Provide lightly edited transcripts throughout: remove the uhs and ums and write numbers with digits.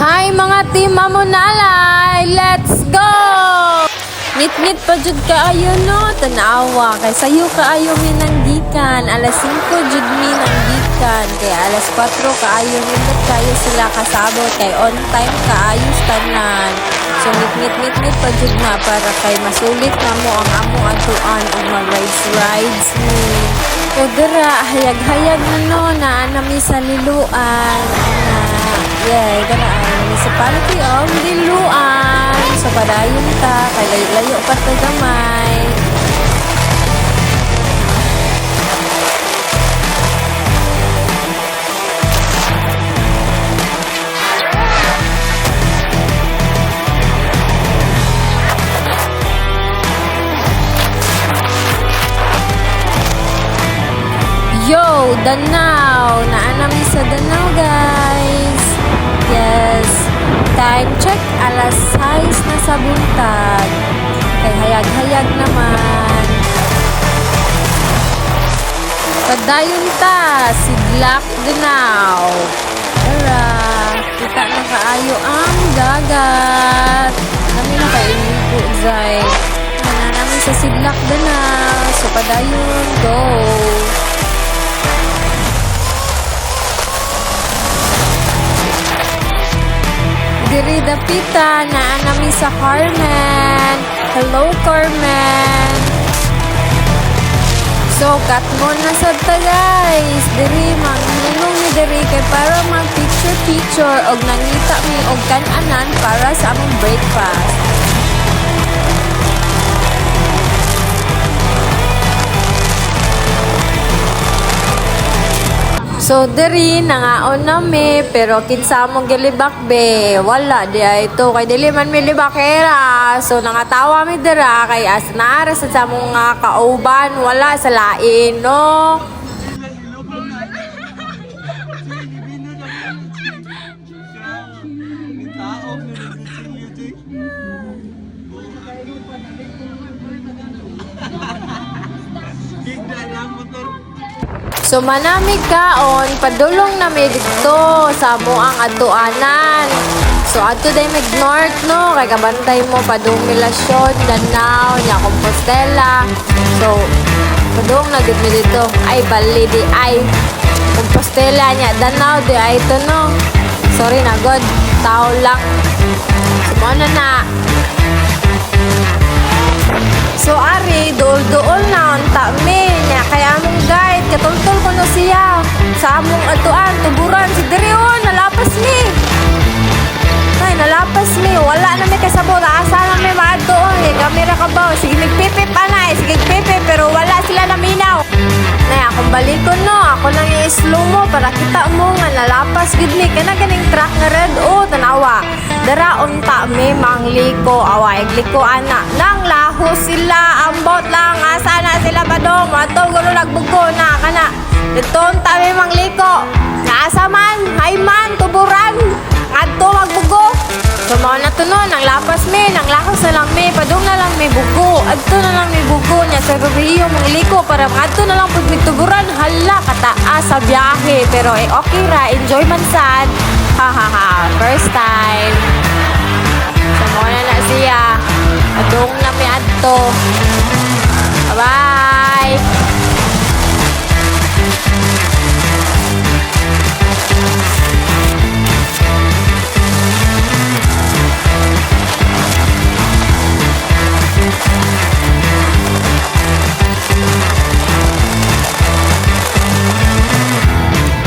Hi mga team Mamunalay! Let's go! Nit-nit pa jud kaayo no, tanawa. Kay sayo kaayo minanggikan. Alas 5 jud minanggikan. Kay alas 4 kaayo nindot kayo sila kasabot. Kay on time kaayo tanan. So nit-nit pa jud na para kay masulit na mo ang among atuan og mag-rides ni. O dira, hayag-hayag na no, naanami sa liluan. Yay, dara ay municipality of Liluan. So padayon ta, kay layo-layo pa ta gamay. Yo, Danau! Naanami sa Danau, guys! Yes, time check, alas 6 na sa buntag. Kay hayag-hayag naman. Padayon ta, Sidlak Danau. Tara, kita na kaayo ang dagat. Kami na kayo po, Zay. Naanami sa Sidlak Danau. So, padayon, go! Diri dapita na anami sa Carmen. Hello Carmen. So cut mo na sa ta guys. Diri manginong ni diri kay para mag picture og nangita mi og kan-anan para sa among breakfast. So diri nangaon nami pero kinsa mo gilibak be wala di ay ito kay dili man mi libakera. So nangatawa mi dira kay as naara sa mga kauban wala sa lain no. So manami kaon padulong nami dito sa muang atuanan. So ato day mig north no kay kabantay mo Padumilasyon, Danau, nya Compostela. So padung na gid mi dito ay bali di ay Compostela nya Danau di ay ito no. Sorry na god, tao lang. Sumana na. So ari dool na unta mi nya kaya among guide katultol ko no siya sa among atuan tuburan si diri nalapas mi. Ay nalapas mi wala na mi kasabot asa na mi maadto kay kamera ka ba sige nagpipip anay sige nagpipip pero wala sila naminaw. Nay akong balikon no ako nang i-slow mo para kita mo nga nalapas gid mi kana ganing truck nga red tanawa. Dara unta mi mangliko away gliko ana nang laho sila ambot lang asa na sila padong ato gulo nagbugo na kana dito unta mi mangliko asa man hay man tuburan adto magbugo. So mao na to no nang lapas mi nang lahos na lang mi padung na lang mi bugo adto na lang mi bugo nya sa gabi mangliko para adto na lang pud mi tuburan hala kataas sa biyahe pero okay ra enjoy man sad. Ha first time. So mao na siya adung na mi adto. Bye.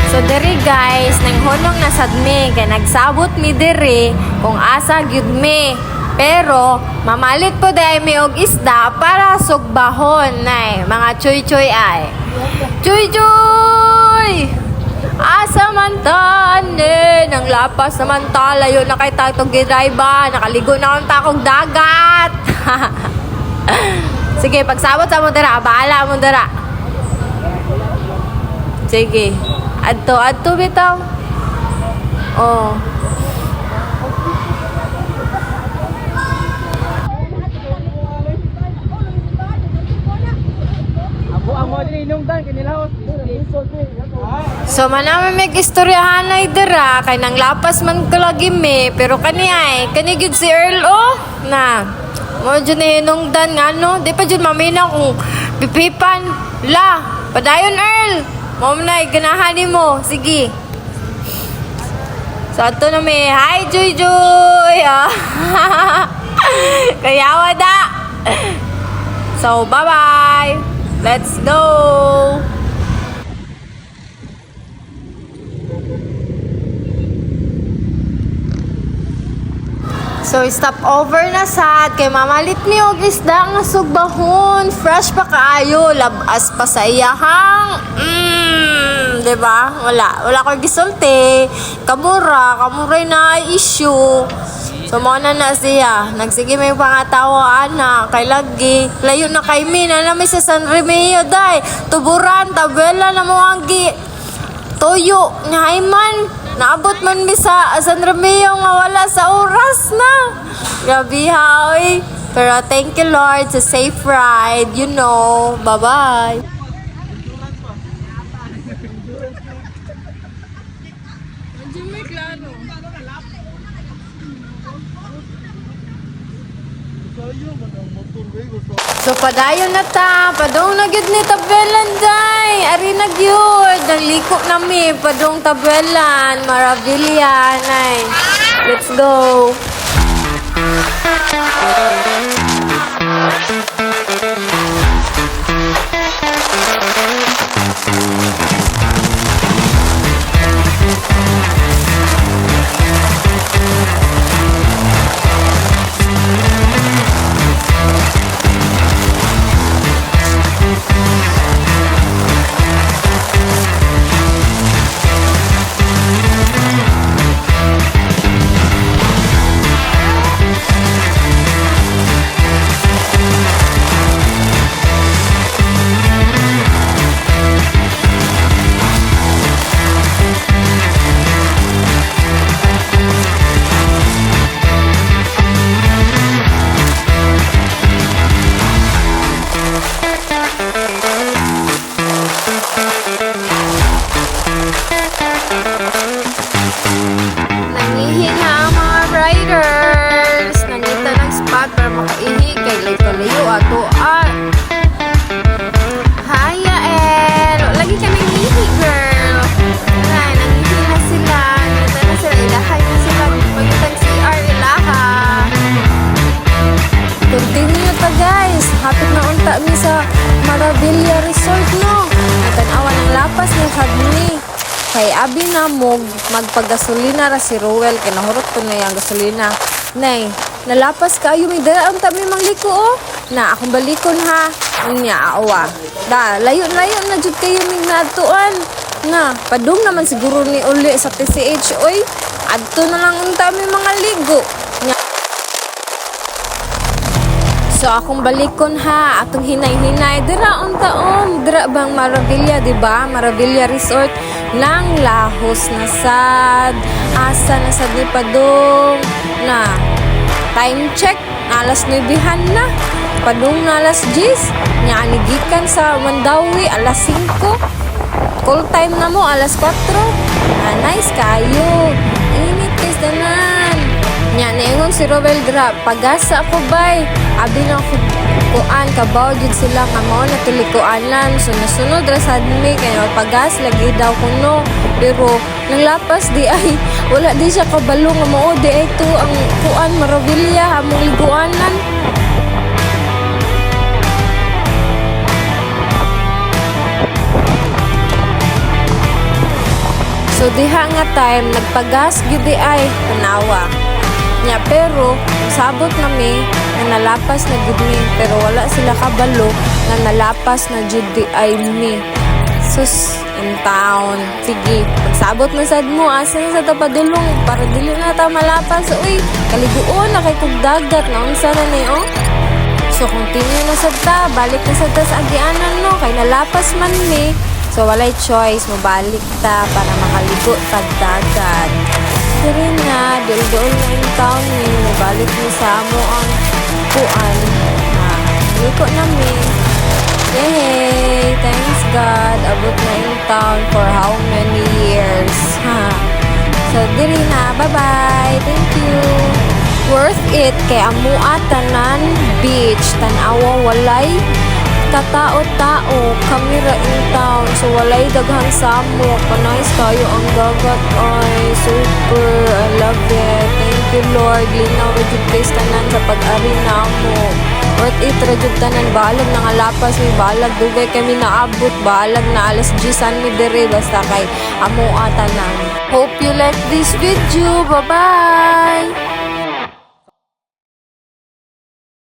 So diri guys, nang hunong nasad mi kay nagsabot mi diri kung asa gyud mi. Pero mamalit po day mi og isda para sugbahon nay mga choy-choy ay. Choy-choy! Asa man ta nang lapas naman ta layo na kay tatog gidrayba nakaligo na unta kog dagat. Sige pagsabot sa mo dira bahala mo dira. Sige. Adto bitaw. Oh. So manami may istoryahan ay dira kay nang lapas man ko lagi me pero kani ay kanigid si Earl na mo jud ni hinungdan nga no di pa jud mamina kung pipipan la padayon Earl mo na ganahan mo sige. So ato na may hi Joy Joy kaya wada. So bye bye, let's go. So, stop over na sad. Kay mamalit mi og isda nga sugbahon. Fresh pa kaayo. Labas pa sa iyahang. Diba? Wala ko gisulti. Kamuray na issue. So, mo na siya. Nagsige may pangatawa, ana. Kay lagi. Layo na kay Mina na may sa San Remeo, day. Tuburan, tabela na mo ang toyo. Nyayman. Naabot man mi sa San Romeo nga wala sa oras na. Grabe ha, pero thank you Lord sa safe ride, you know. Bye-bye. So padayon na ta, padong na gyud ni tabelan day. Ari na gyud, nagliko na mi padong tabelan, Maravilla nay. Let's go. Hapit na unta mi sa Maravilla Resort no. Natanawan ng lapas ni Hadni. Kay abi na mo magpagasolina ra si Ruel kay nahurot ko na yung gasolina. Nay, nalapas kayo mi dara unta mi mangliko Na akong balikon ha. Unya awa. Da layo na jud kayo mi natuan. Na padung naman siguro ni uli sa TCH oy. Adto na lang unta mi mga ligo. So akong balikon ha, atong hinay-hinay dira untaon, dira bang Maravilla, di ba? Maravilla Resort lang lahos na sad. Asa na sad ni padung na time check alas 9:00 na. Padung na alas 10. Nya anigikan sa Mandawi alas 5. Call time na mo alas 4. Nice kayo. Init guys danan. Nya ningon si Robel dra pagasa ako bay. Abi na kuan kabaw jud sila nga mao na tulikuanan so nasunod ra sad mi kay pagas lagi daw kuno pero nang lapas di ay wala di siya kabalo nga mao di ay to ang kuan Maravilla among liguanan. So diha nga time nagpagas gyud di ay tanawa. Nya pero sabot nami nga nalapas na jud mi pero wala sila kabalo nga nalapas na jud di ay mi. Sus in town. Sige, pagsabot man sad mo asa na sa tapadulong para dili na ta malapas. Uy, kaliguon na kay kog dagat na unsa na ni So continue na sad ta, balik na sad ta sa agianan no kay nalapas man mi. So walay choice, mabalik ta para makaligo sa dagat. Pero nga, doon na yung town ni, mabalik ni sa amo ang kuan na liko namin. Yay! Thanks God. Abot na yung town for how many years? Ha? So, diri na. Bye-bye. Thank you. Worth it kay amua tanan beach. Tanawa walay katao-tao. Kami ra in town. So, walay daghang samok. Nice kayo ang dagat. Ay, super. I love it. Thank you, Lord. Linaw ra jud kay tanan sa pag-ari namo. Worth it ra jud tanan. Balag na nga lapas mi. Balag dugay kami naabot. Balag na alas 10 mi diri. Basta kay amua tanan. Hope you like this video. Bye-bye!